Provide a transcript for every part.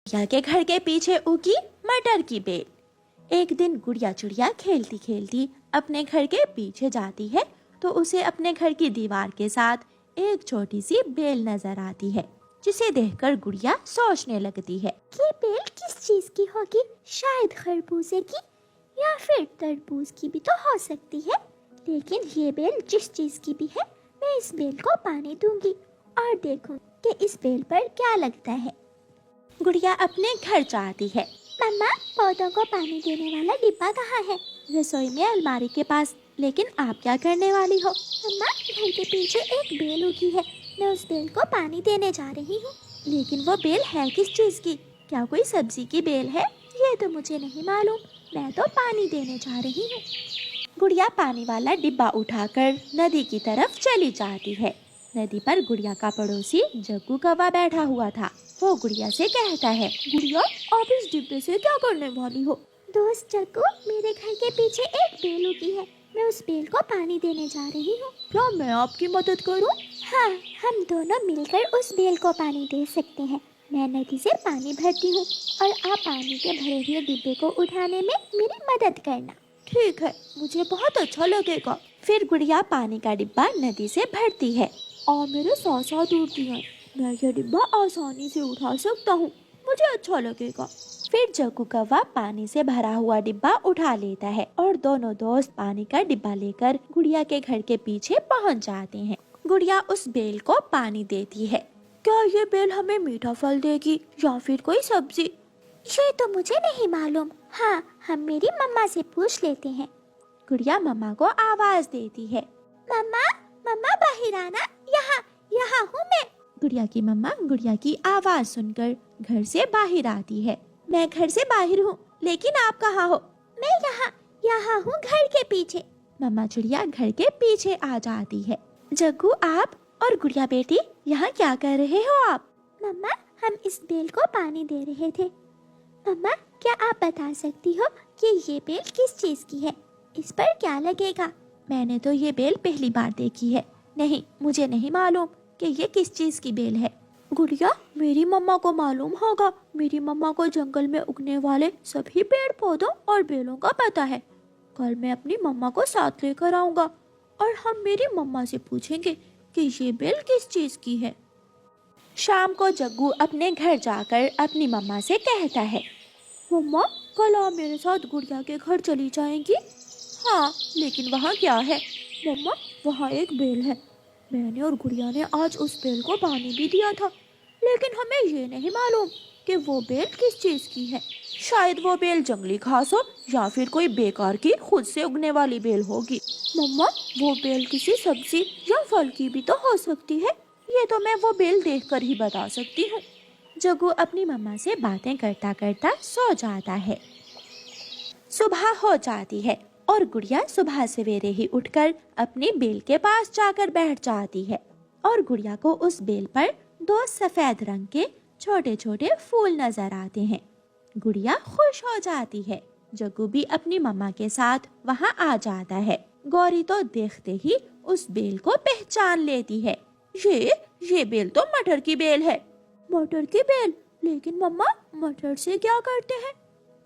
गुड़िया के घर के पीछे उगी मटर की बेल। एक दिन गुड़िया चिड़िया खेलती खेलती अपने घर के पीछे जाती है तो उसे अपने घर की दीवार के साथ एक छोटी सी बेल नजर आती है, जिसे देखकर गुड़िया सोचने लगती है, ये बेल किस चीज की होगी? शायद खरबूजे की या फिर तरबूज की भी तो हो सकती है। लेकिन ये बेल जिस चीज की भी है, मैं इस बेल को पानी दूंगी और देखूं कि इस बेल पर क्या लगता है। गुड़िया अपने घर जाती है। मम्मा, पौधों को पानी देने वाला डिब्बा कहाँ है? रसोई में अलमारी के पास। लेकिन आप क्या करने वाली हो? मम्मा, घर के पीछे एक बेल उगी है, मैं उस बेल को पानी देने जा रही हूँ। लेकिन वो बेल है किस चीज की? क्या कोई सब्जी की बेल है? ये तो मुझे नहीं मालूम, मैं तो पानी देने जा रही हूँ। गुड़िया पानी वाला डिब्बा उठाकर नदी की तरफ चली जाती है। नदी पर गुड़िया का पड़ोसी जग्गू कौवा बैठा हुआ था। वो गुड़िया से कहता है, गुड़िया, आप इस डिब्बे से क्या करने वाली हो? दोस्त जग्गू, मेरे घर के पीछे एक बेल उगी है, मैं उस बेल को पानी देने जा रही हूँ। क्या मैं आपकी मदद करूँ? हाँ, हम दोनों मिलकर उस बेल को पानी दे सकते हैं। मैं नदी से पानी भरती हूँ और आप पानी के भरे हुए डिब्बे को उठाने में मेरी मदद करना। ठीक है, मुझे बहुत अच्छा लगेगा। फिर गुड़िया पानी का डिब्बा नदी से भरती है। और मेरे साथ साथ उड़ती है, मैं ये डिब्बा आसानी से उठा सकता हूँ, मुझे अच्छा लगेगा। फिर जग्गू कौवा पानी से भरा हुआ डिब्बा उठा लेता है और दोनों दोस्त पानी का डिब्बा लेकर गुड़िया के घर के पीछे पहुंच जाते हैं। गुड़िया उस बेल को पानी देती है। क्या ये बेल हमें मीठा फल देगी या फिर कोई सब्जी? ये तो मुझे नहीं मालूम। हाँ, हम मेरी मम्मा से पूछ लेते हैं। गुड़िया मम्मा को आवाज देती है, मम्मा, मम्मा बाहर आना, यहाँ हूँ मैं। गुड़िया की मम्मा गुड़िया की आवाज सुनकर घर से बाहर आती है। मैं घर से बाहर हूँ, लेकिन आप कहाँ हो? मैं यहाँ हूँ, घर के पीछे। मम्मा चिड़िया घर के पीछे आ जाती है। जग्गू, आप और गुड़िया बेटी यहाँ क्या कर रहे हो आप? मम्मा, हम इस बेल को पानी दे रहे थे। मम्मा, क्या आप बता सकती हो कि ये बेल किस चीज की है? इस पर क्या लगेगा? मैंने तो ये बेल पहली बार देखी है। नहीं, मुझे नहीं मालूम कि ये किस चीज की बेल है। गुड़िया, मेरी मम्मा को मालूम होगा। मेरी मम्मा को जंगल में उगने वाले सभी पेड़ पौधों और बेलों का पता है। कल मैं अपनी मम्मा को साथ लेकर आऊंगा और हम मेरी मम्मा से पूछेंगे कि ये बेल किस चीज की है। शाम को जग्गू अपने घर जाकर अपनी मम्मा से कहता है, मम्मा, कल आप मेरे साथ गुड़िया के घर चली जाएंगी? हाँ, लेकिन वहाँ क्या है? मम्मा, वहाँ एक बेल है। मैंने और गुड़िया ने आज उस बेल को पानी भी दिया था, लेकिन हमें ये नहीं मालूम कि वो बेल किस चीज की है। शायद वो बेल जंगली घास हो या फिर कोई बेकार की खुद से उगने वाली बेल होगी। मम्मा, वो बेल किसी सब्जी या फल की भी तो हो सकती है। ये तो मैं वो बेल देखकर ही बता सकती हूँ। जग्गू अपनी मम्मा से बातें करता करता सो जाता है। सुबह हो जाती है और गुड़िया सुबह सवेरे ही उठकर अपनी बेल के पास जाकर बैठ जाती है और गुड़िया को उस बेल पर दो सफेद रंग के छोटे छोटे फूल नजर आते हैं। गुड़िया खुश हो जाती है। जग्गू भी अपनी मम्मा के साथ वहाँ आ जाता है। गौरी तो देखते ही उस बेल को पहचान लेती है। ये बेल तो मटर की बेल है। मटर की बेल? लेकिन मम्मा, मटर से क्या करते हैं?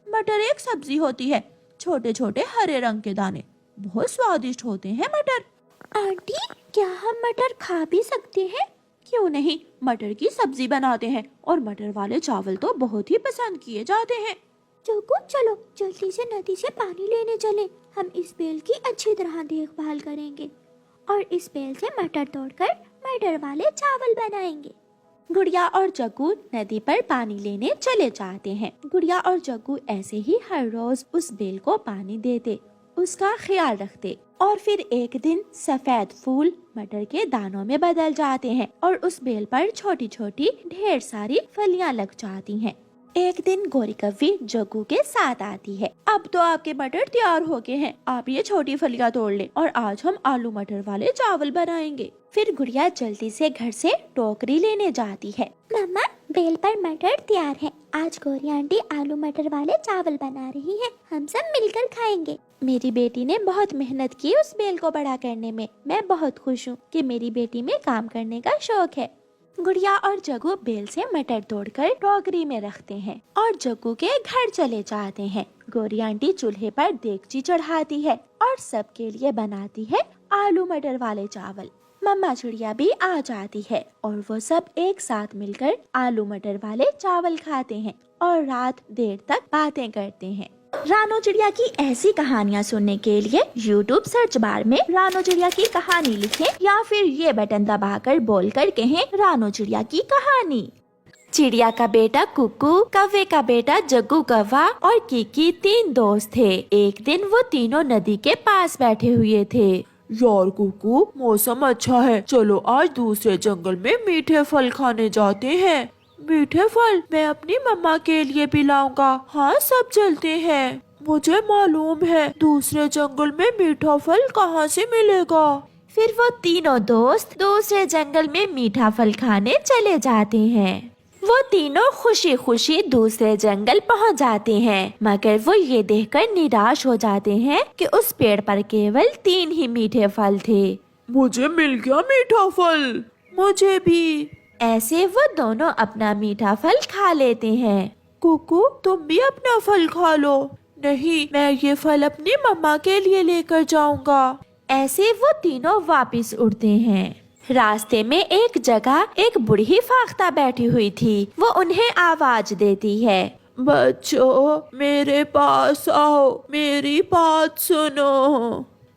मटर एक सब्जी होती है, छोटे छोटे हरे रंग के दाने, बहुत स्वादिष्ट होते हैं मटर। आंटी, क्या हम मटर खा भी सकते हैं? क्यों नहीं, मटर की सब्जी बनाते हैं और मटर वाले चावल तो बहुत ही पसंद किए जाते हैं। जग्गू, चलो जल्दी से नदी से पानी लेने चले। हम इस बेल की अच्छी तरह देखभाल करेंगे और इस बेल से मटर तोड़कर मटर वाले चावल बनाएंगे। गुड़िया और जग्गू नदी पर पानी लेने चले जाते हैं। गुड़िया और जग्गू ऐसे ही हर रोज उस बेल को पानी देते, उसका ख्याल रखते और फिर एक दिन सफेद फूल मटर के दानों में बदल जाते हैं और उस बेल पर छोटी छोटी ढेर सारी फलियां लग जाती हैं। एक दिन गोरी कव्वी जग्गू के साथ आती है। अब तो आपके मटर तैयार हो गए हैं, आप ये छोटी फलियां तोड़ ले और आज हम आलू मटर वाले चावल बनाएंगे। फिर गुड़िया जल्दी से घर से टोकरी लेने जाती है। मम्मा, बेल पर मटर तैयार है। आज गौरी आंटी आलू मटर वाले चावल बना रही है, हम सब मिलकर खाएंगे। मेरी बेटी ने बहुत मेहनत की उस बेल को बड़ा करने में। मैं बहुत खुश हूँ कि मेरी बेटी में काम करने का शौक है। गुड़िया और जग्गू बेल से मटर तोड़कर टोकरी में रखते हैं और जग्गू के घर चले जाते हैं। गौरी आंटी चूल्हे पर देगची चढ़ाती है और सबके लिए बनाती है आलू मटर वाले चावल। मम्मा चिड़िया भी आ जाती है और वो सब एक साथ मिलकर आलू मटर वाले चावल खाते हैं और रात देर तक बातें करते हैं। रानो चिड़िया की ऐसी कहानियाँ सुनने के लिए YouTube सर्च बार में रानो चिड़िया की कहानी लिखें या फिर ये बटन दबाकर बोलकर कहें रानो चिड़िया की कहानी। चिड़िया का बेटा कुकू, कव्वे का बेटा जग्गू कौवा और कीकी 3 दोस्त थे। एक दिन वो तीनों नदी के पास बैठे हुए थे। यार कुकू, मौसम अच्छा है, चलो आज दूसरे जंगल में मीठे फल खाने जाते हैं। मीठे फल मैं अपनी मम्मा के लिए भी लाऊंगा। हाँ, सब चलते हैं। मुझे मालूम है दूसरे जंगल में मीठा फल कहाँ से मिलेगा। फिर वो तीनों दोस्त दूसरे जंगल में मीठा फल खाने चले जाते हैं। वो तीनों खुशी खुशी दूसरे जंगल पहुंच जाते हैं, मगर वो ये देखकर निराश हो जाते हैं कि उस पेड़ पर केवल 3 ही मीठे फल थे। मुझे मिल गया मीठा फल। मुझे भी। ऐसे वो दोनों अपना मीठा फल खा लेते हैं। कुकू, तुम भी अपना फल खा लो। नहीं, मैं ये फल अपनी मम्मा के लिए लेकर जाऊंगा। ऐसे वो तीनों वापस उड़ते हैं। रास्ते में एक जगह एक बूढ़ी फाख्ता बैठी हुई थी। वो उन्हें आवाज देती है, बच्चों, मेरे पास आओ, मेरी बात सुनो।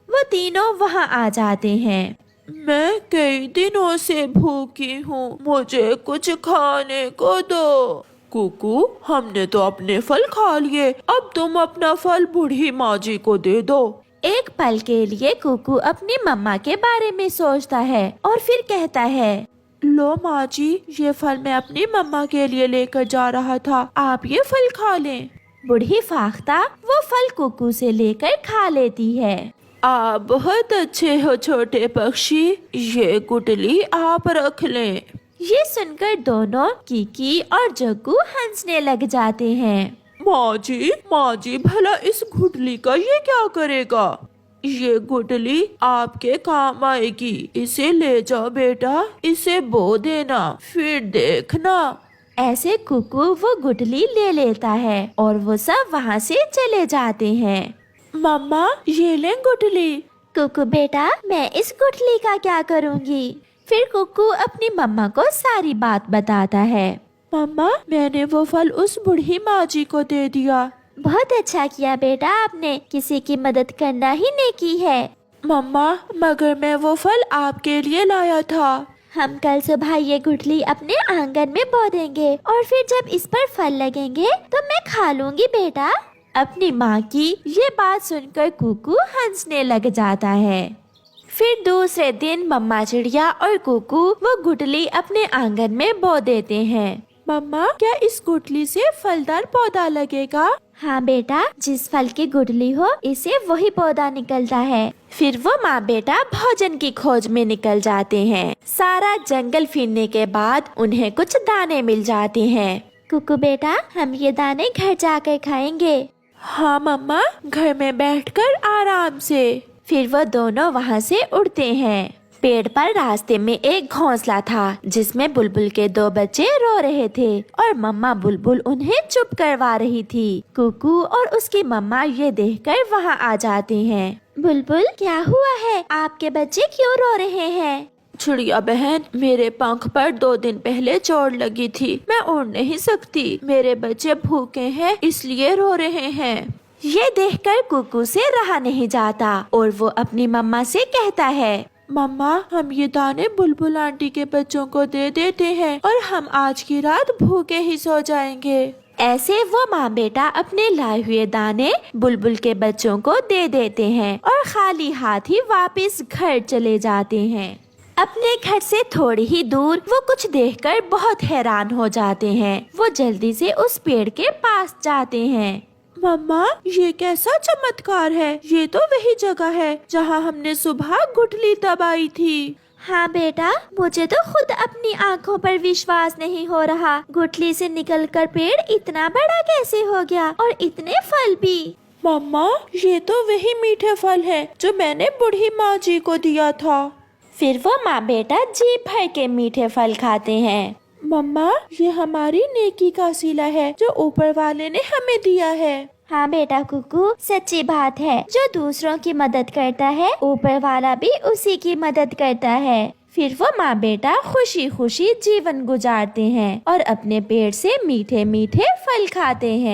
वो तीनों वहाँ आ जाते हैं। मैं कई दिनों से भूखी हूँ, मुझे कुछ खाने को दो। कुकू, हमने तो अपने फल खा लिए, अब तुम अपना फल बूढ़ी माँ जी को दे दो। एक पल के लिए कुकू अपनी मम्मा के बारे में सोचता है और फिर कहता है, लो माँ जी, ये फल मैं अपनी मम्मा के लिए लेकर जा रहा था, आप ये फल खा लें। बूढ़ी फाख्ता वो फल कुकू से लेकर खा लेती है। आप बहुत अच्छे हो छोटे पक्षी, ये गुटली आप रख लें। ये सुनकर दोनों कीकी और जग्गू हंसने लग जाते हैं। माँ जी, भला इस गुटली का ये क्या करेगा? ये गुटली आपके काम आएगी, इसे ले जाओ बेटा, इसे बो देना, फिर देखना। ऐसे कुकू वो गुटली ले लेता है और वो सब वहाँ से चले जाते हैं। मम्मा, ये लें गुटली। कुकू बेटा, मैं इस गुटली का क्या करूँगी? फिर कुकू अपनी मम्मा को सारी बात बताता है। मम्मा, मैंने वो फल उस बूढ़ी माँ जी को दे दिया। बहुत अच्छा किया बेटा, आपने किसी की मदद करना ही नेकी है। मम्मा, मगर मैं वो फल आपके लिए लाया था। हम कल सुबह ये गुठली अपने आंगन में बो देंगे और फिर जब इस पर फल लगेंगे तो मैं खा लूंगी बेटा। अपनी माँ की ये बात सुनकर कुकू हंसने लग जाता है। फिर दूसरे दिन मम्मा चिड़िया और कुकू वो गुठली अपने आंगन में बो देते हैं। मम्मा, क्या इस गुठली से फलदार पौधा लगेगा? हाँ बेटा, जिस फल की गुठली हो इसे वही पौधा निकलता है। फिर वो माँ बेटा भोजन की खोज में निकल जाते हैं। सारा जंगल फिरने के बाद उन्हें कुछ दाने मिल जाते हैं। कुकू बेटा, हम ये दाने घर जाकर खाएंगे। हाँ मम्मा, घर में बैठकर आराम से। फिर वो दोनों वहाँ से उड़ते हैं। पेड़ पर रास्ते में एक घोंसला था जिसमें बुलबुल के 2 बच्चे रो रहे थे और मम्मा बुलबुल उन्हें चुप करवा रही थी। कुकू और उसकी मम्मा ये देखकर वहाँ आ जाते हैं। बुलबुल, क्या हुआ है? आपके बच्चे क्यों रो रहे हैं? चिड़िया बहन, मेरे पंख पर 2 दिन पहले चोट लगी थी, मैं उड़ नहीं सकती। मेरे बच्चे भूखे हैं इसलिए रो रहे हैं। ये देखकर कुकू से रहा नहीं जाता और वो अपनी मम्मा से कहता है, मम्मा, हम ये दाने बुलबुल आंटी के बच्चों को दे देते हैं और हम आज की रात भूखे ही सो जाएंगे। ऐसे वो माँ बेटा अपने लाए हुए दाने बुलबुल के बच्चों को दे देते हैं और खाली हाथ ही वापस घर चले जाते हैं। अपने घर से थोड़ी ही दूर वो कुछ देखकर बहुत हैरान हो जाते हैं। वो जल्दी से उस पेड़ के पास जाते हैं। मम्मा, ये कैसा चमत्कार है? ये तो वही जगह है जहाँ हमने सुबह गुठली दबाई थी। हाँ बेटा, मुझे तो खुद अपनी आँखों पर विश्वास नहीं हो रहा। गुठली से निकलकर पेड़ इतना बड़ा कैसे हो गया और इतने फल भी। मम्मा, ये तो वही मीठे फल है जो मैंने बूढ़ी माँ जी को दिया था। फिर वो माँ बेटा जी भर के मीठे फल खाते हैं। मम्मा, ये हमारी नेकी का सिला है जो ऊपर वाले ने हमें दिया है। हाँ बेटा कुकू, सच्ची बात है। जो दूसरों की मदद करता है, ऊपर वाला भी उसी की मदद करता है। फिर वो माँ बेटा खुशी खुशी जीवन गुजारते हैं और अपने पेड़ से मीठे मीठे फल खाते हैं।